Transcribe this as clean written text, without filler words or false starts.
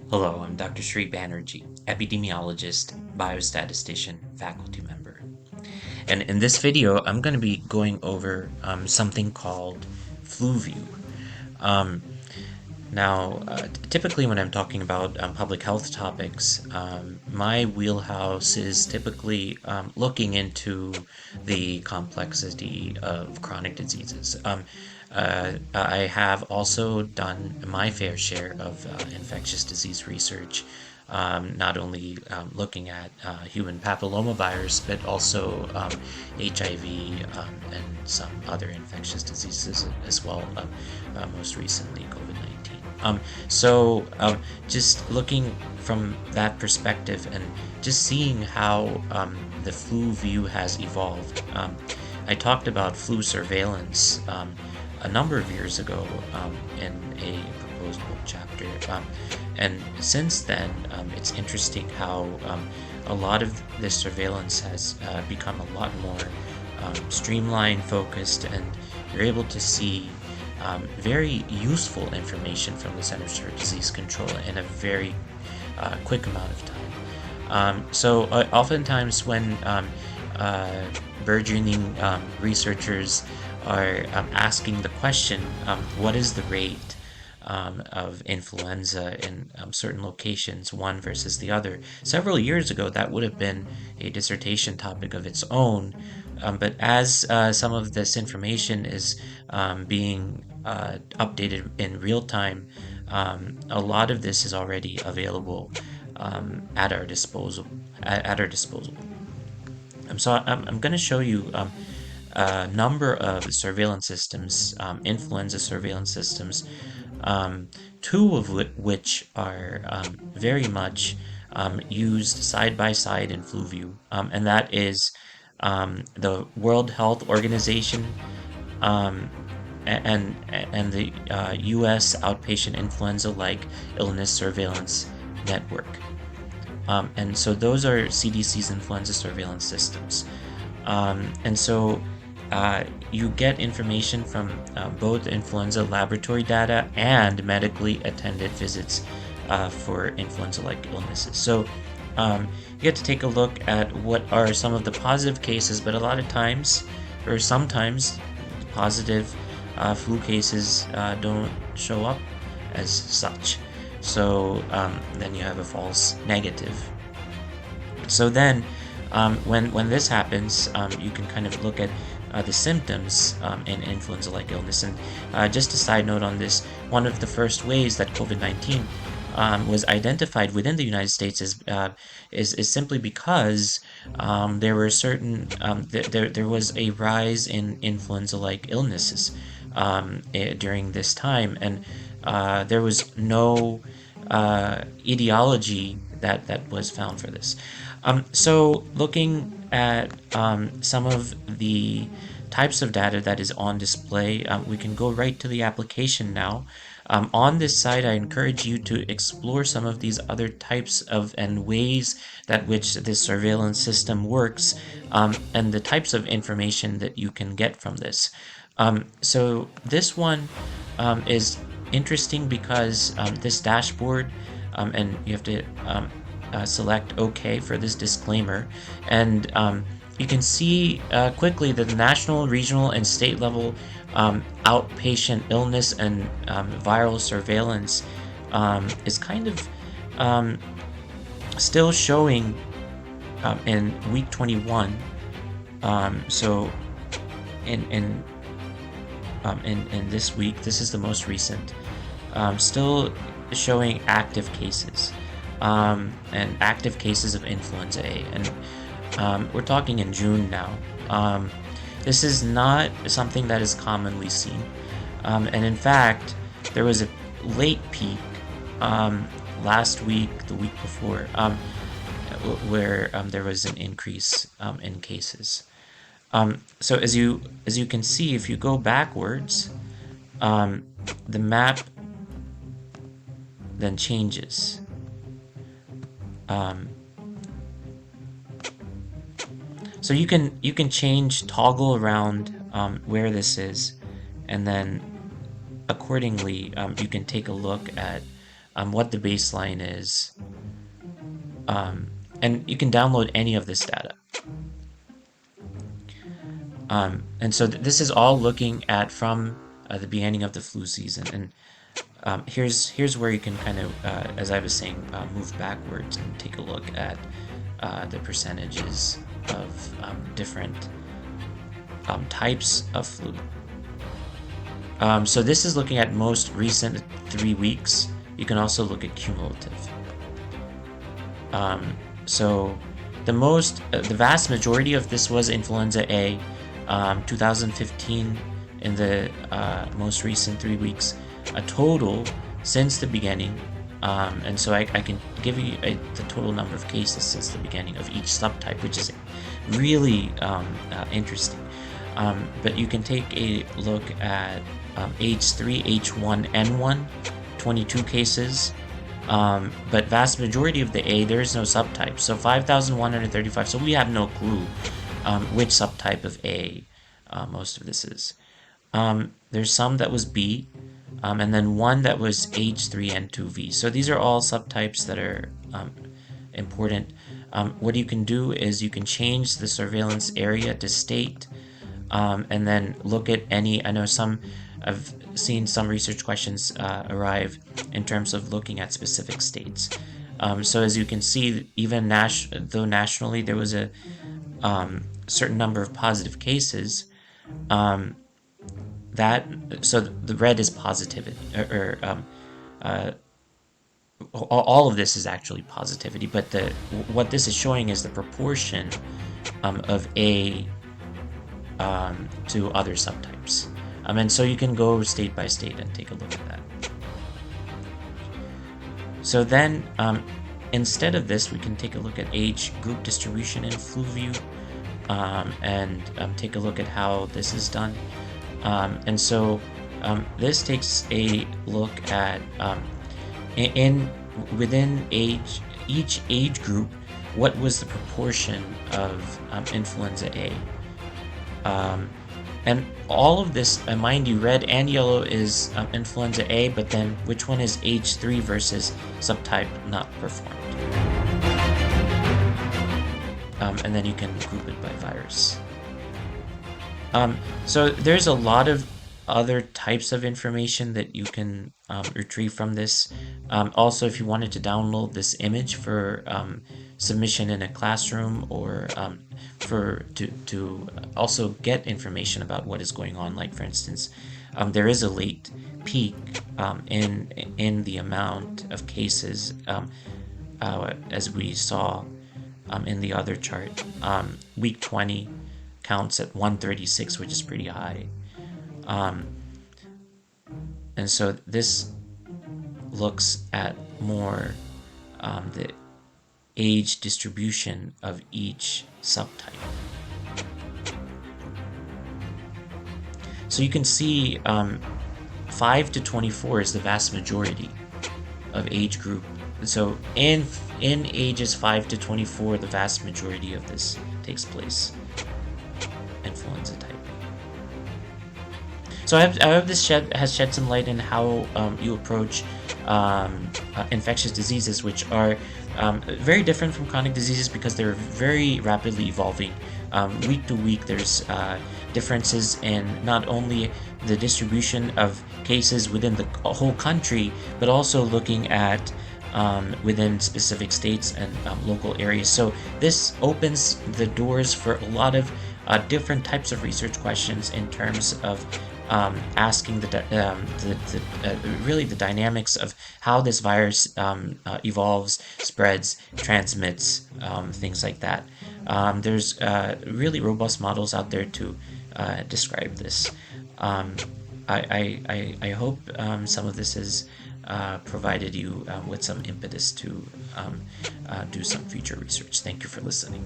Hello, I'm Dr. Sri Banerjee, epidemiologist, biostatistician, faculty member. And in this video, I'm going to be going over something called FluView. Um, typically when I'm talking about public health topics, my wheelhouse is typically looking into the complexity of chronic diseases. I have also done my fair share of infectious disease research, not only looking at human papillomavirus, but also HIV and some other infectious diseases as well, most recently COVID-19. Just looking from that perspective and just seeing how the flu view has evolved. I talked about flu surveillance a number of years ago in a proposed book chapter. And since then, it's interesting how a lot of this surveillance has become a lot more streamlined, focused, and you're able to see very useful information from the Centers for Disease Control in a very quick amount of time. Oftentimes when burgeoning researchers are asking the question, what is the rate of influenza in certain locations, one versus the other? Several years ago, that would have been a dissertation topic of its own. But as some of this information is being updated in real time, a lot of this is already available at our disposal. At our disposal. I'm going to show you a number of surveillance systems, influenza surveillance systems, two of which are very much used side by side in FluView, and that is the World Health Organization and the U.S. Outpatient Influenza-like Illness Surveillance Network. And so those are CDC's influenza surveillance systems. You get information from both influenza laboratory data and medically attended visits for influenza-like illnesses. So you get to take a look at what are some of the positive cases, but a lot of times, or sometimes, positive flu cases don't show up as such. So then you have a false negative. So then when this happens, you can kind of look at the symptoms in influenza-like illness. And just a side note on this, one of the first ways that COVID-19 was identified within the United States is simply because there were certain there was a rise in influenza-like illnesses during this time, and there was no etiology that was found for this. So looking at some of the types of data that is on display, we can go right to the application now. On this site, I encourage you to explore some of these other types of and ways that which this surveillance system works, and the types of information that you can get from this. So this one is interesting because this dashboard, and you have to select OK for this disclaimer, and you can see quickly that the national, regional, and state level outpatient illness and viral surveillance is kind of still showing in week 21. So in this week, this is the most recent, still showing active cases and active cases of influenza A, and we're talking in June now. This is not something that is commonly seen, and in fact there was a late peak last week, the week before, where there was an increase in cases. So as you can see, if you go backwards, the map then changes. So you can toggle around where this is, and then accordingly you can take a look at what the baseline is, and you can download any of this data. And so this is all looking at from the beginning of the flu season. And here's where you can kind of, as I was saying, move backwards and take a look at the percentages of different types of flu. So this is looking at most recent 3 weeks. You can also look at cumulative. So the vast majority of this was influenza A, 2015 in the most recent 3 weeks, a total since the beginning. And so I can give you the total number of cases since the beginning of each subtype, which is really interesting. But you can take a look at H3, H1N1, 22 cases. But vast majority of the A, there is no subtype. So 5,135. So we have no clue which subtype of A most of this is. There's some that was B, and then one that was H3N2V. So these are all subtypes that are important. What you can do is you can change the surveillance area to state, and then look at any. I know I've seen some research questions arrive in terms of looking at specific states. So as you can see, even though nationally there was a certain number of positive cases, so the red is positivity, all of this is actually positivity, but what this is showing is the proportion of A to other subtypes. And so you can go state by state and take a look at that. So then, instead of this, we can take a look at age group distribution in FluView, and take a look at how this is done. And so this takes a look at within each age group, what was the proportion of influenza A. And all of this, mind you, red and yellow is influenza A, but then which one is H3 versus subtype not performed? And then you can group it by virus. So there's a lot of other types of information that you can retrieve from this. Also, if you wanted to download this image for submission in a classroom, or to also get information about what is going on, like for instance, there is a late peak in the amount of cases, as we saw in the other chart. Week 20 counts at 136, which is pretty high. And so this looks at more the age distribution of each subtype. So you can see 5 to 24 is the vast majority of age group. So in ages 5 to 24, the vast majority of this takes place. Influenza type. So I hope this has shed some light in how you approach infectious diseases, which are very different from chronic diseases because they're very rapidly evolving. Week to week, there's differences in not only the distribution of cases within the whole country, but also looking at within specific states and local areas. So this opens the doors for a lot of different types of research questions in terms of asking really the dynamics of how this virus evolves, spreads, transmits, things like that. There's really robust models out there to describe this. I hope some of this has provided you with some impetus to do some future research. Thank you for listening.